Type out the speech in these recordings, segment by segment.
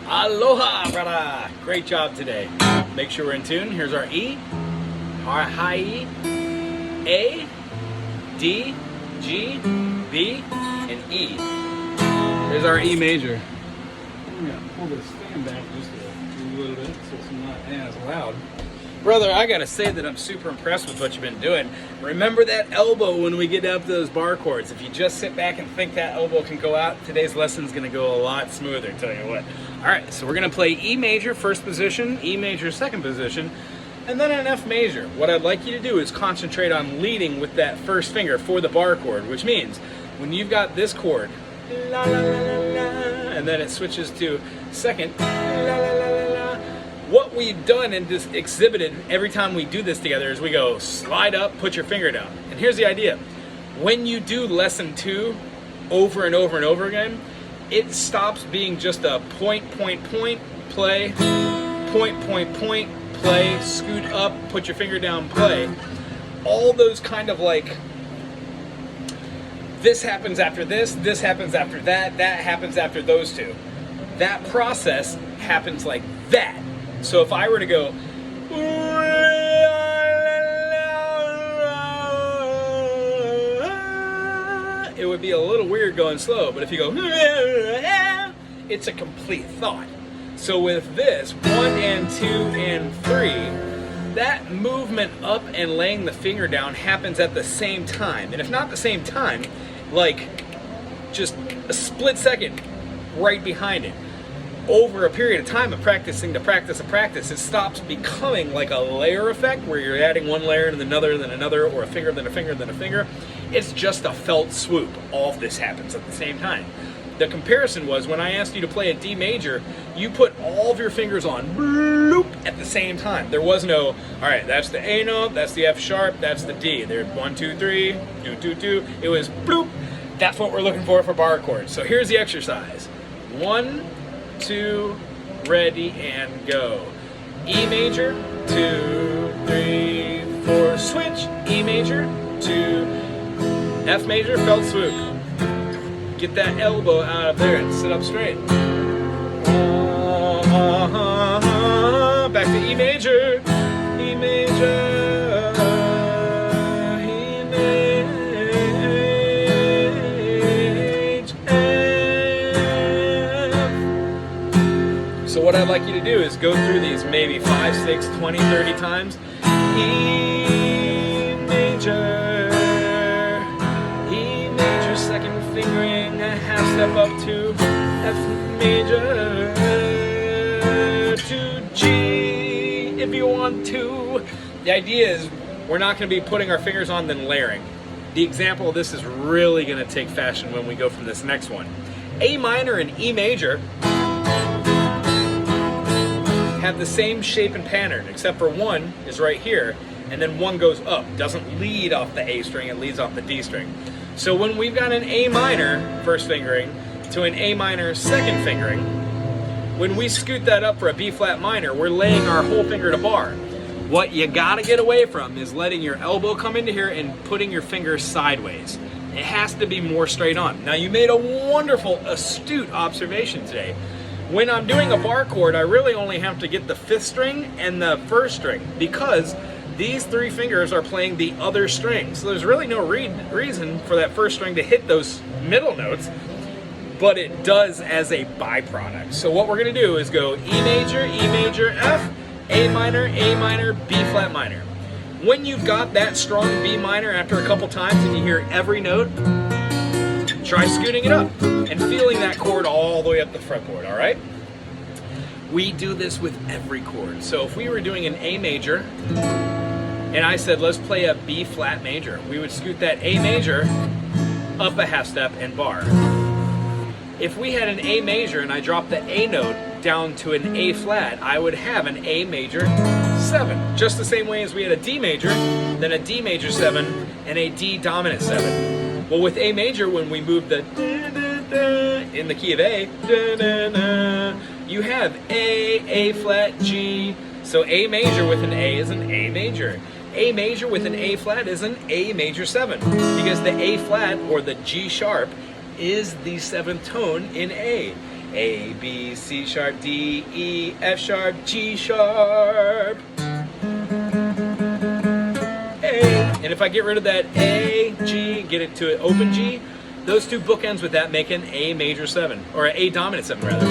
Aloha, brother! Great job today. Make sure we're in tune. Here's our E, our high E, A, D, G, B, and E. Here's our E major. I'm gonna pull this stand back just a little bit so it's not as loud. Brother, I gotta say that I'm super impressed with what you've been doing. Remember that elbow when we get up to those bar chords. If you just sit back and think that elbow can go out, today's lesson's gonna go a lot smoother, tell you what. All right, so we're gonna play E major first position, E major second position, and then an F major. What I'd like you to do is concentrate on leading with that first finger for the bar chord, which means when you've got this chord, la la la la la, and then it switches to second, la la la la la. What we've done and just exhibited every time we do this together is we go slide up, put your finger down. And here's the idea. When you do lesson 2 over and over and over again, it stops being just a point, point, point, play, point, point, point, play, scoot up, put your finger down, play. All those kind of like, this happens after this happens after that happens after those two. That process happens like that. So if I were to go, it would be a little weird going slow, but if you go, it's a complete thought. So with this, 1 and 2 and 3, that movement up and laying the finger down happens at the same time. And if not the same time, like just a split second right behind it. Over a period of time of practicing to practice, it stops becoming like a layer effect where you're adding one layer and then another, or a finger, then a finger, then a finger. It's just a felt swoop. All of this happens at the same time. The comparison was when I asked you to play a D major, you put all of your fingers on bloop at the same time. There was no, all right, that's the A note, that's the F sharp, that's the D. There's 1, 2, 3, 2, 2, 2. It was bloop. That's what we're looking for bar chords. So here's the exercise. 1, 2, ready, and go. E major, 2, 3, 4, switch. E major, 2, F major, felt swoop. Get that elbow out of there and sit up straight. Back to E major, E major. So what I'd like you to do is go through these maybe 5, 6, 20, 30 times. E major, second fingering, a half step up to F major, to G if you want to. The idea is we're not going to be putting our fingers on then layering. The example of this is really going to take fashion when we go from this next one. A minor and E major have the same shape and pattern, except for one is right here, and then one goes up. Doesn't lead off the A string, it leads off the D string. So when we've got an A minor first fingering to an A minor second fingering, when we scoot that up for a B flat minor, we're laying our whole finger to bar. What you gotta get away from is letting your elbow come into here and putting your fingers sideways. It has to be more straight on. Now you made a wonderful, astute observation today. When I'm doing a bar chord, I really only have to get the 5th string and the 1st string because these 3 fingers are playing the other string. So there's really no reason for that 1st string to hit those middle notes, but it does as a byproduct. So what we're gonna do is go E major, F, A minor, B flat minor. When you've got that strong B minor after a couple times and you hear every note, try scooting it up and feeling that chord all the way up the fretboard, all right? We do this with every chord. So if we were doing an A major, and I said, let's play a B flat major, we would scoot that A major up a half step and bar. If we had an A major and I dropped the A note down to an A flat, I would have an A major 7. Just the same way as we had a D major, then a D major 7, and a D dominant 7. Well, with A major, when we move the in the key of A, you have A flat, G. So A major with an A is an A major. A major with an A flat is an A major 7, because the A flat or the G sharp is the 7th tone in A. A, B, C sharp, D, E, F sharp, G sharp, A. And if I get rid of that A, G, get it to an open G, those two bookends with that make an A major 7, or an A dominant 7 rather.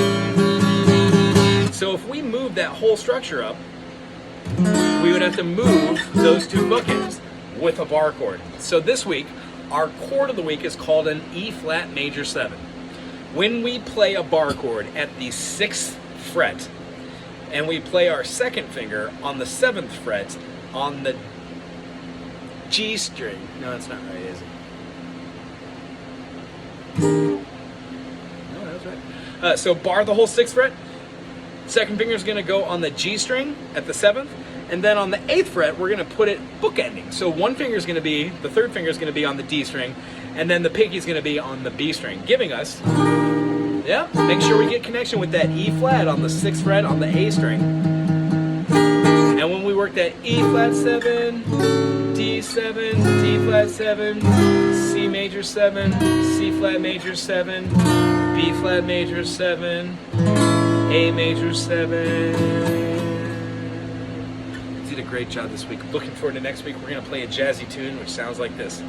So if we move that whole structure up, we would have to move those two bookends with a bar chord. So this week, our chord of the week is called an E flat major 7. When we play a bar chord at the 6th fret, and we play our second finger on the 7th fret on the G string. No, that's not right, is it? No, that was right. So bar the whole 6th fret. Second finger is going to go on the G string at the 7th, and then on the 8th fret, we're going to put it bookending. So one finger is going to be, the third finger is going to be on the D string, and then the pinky is going to be on the B string, giving us, yeah, make sure we get connection with that E flat on the 6th fret on the A string. And when we work that E flat 7, D 7, D flat 7, C major 7, C flat major 7, B flat major 7, A major 7. You did a great job this week. Looking forward to next week. We're going to play a jazzy tune which sounds like this.